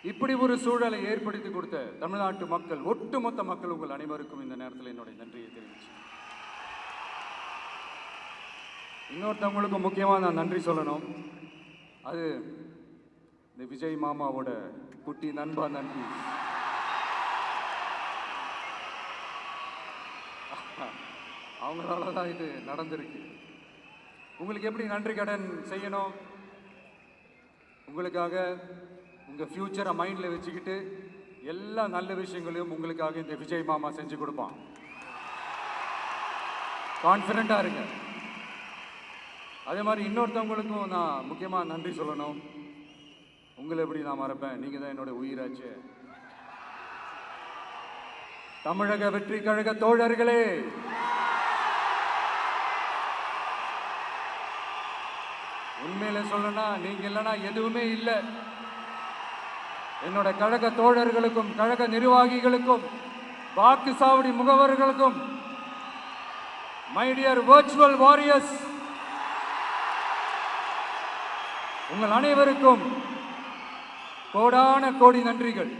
இப்படி ஒரு சூழலை ஏற்படுத்தி கொடுத்த தமிழ்நாட்டு மக்கள், ஒட்டுமொத்த மக்கள், உங்கள் அனைவருக்கும் இந்த நேரத்தில் என்னுடைய நன்றியை தெரிவிச்சு. இன்னொருத்தவங்களுக்கு முக்கியமாக நான் நன்றி சொல்லணும். அது இந்த விஜய் மாமாவோட குட்டி நண்பா நன்றி. அவங்களால தான் இது நடந்திருக்கு. உங்களுக்கு எப்படி நன்றி கடன் செய்யணும்? உங்களுக்காக உங்கள் ஃப்யூச்சரை மைண்டில் வச்சுக்கிட்டு எல்லா நல்ல விஷயங்களையும் உங்களுக்காக இந்த விஜய் மாமா செஞ்சு கொடுப்பான். கான்ஃபிடென்ட்டாக இருங்க. அதே மாதிரி இன்னொருத்தவங்களுக்கும் நான் முக்கியமாக நன்றி சொல்லணும். உங்களை எப்படி நான் மறப்பேன்? நீங்கள் தான் என்னோட உயிராச்சு. தமிழக வெற்றி கழக தோழர்களே, உண்மையில சொல்லணும்னா நீங்க இல்லைன்னா எதுவுமே இல்லை. என்னோட கழக தோழர்களுக்கும் கழக நிர்வாகிகளுக்கும் வாக்கு சாவடி முகவர்களுக்கும், மை டியர் வர்ச்சுவல் வாரியர்ஸ், உங்கள் அனைவருக்கும் கோடான கோடி நன்றிகள்.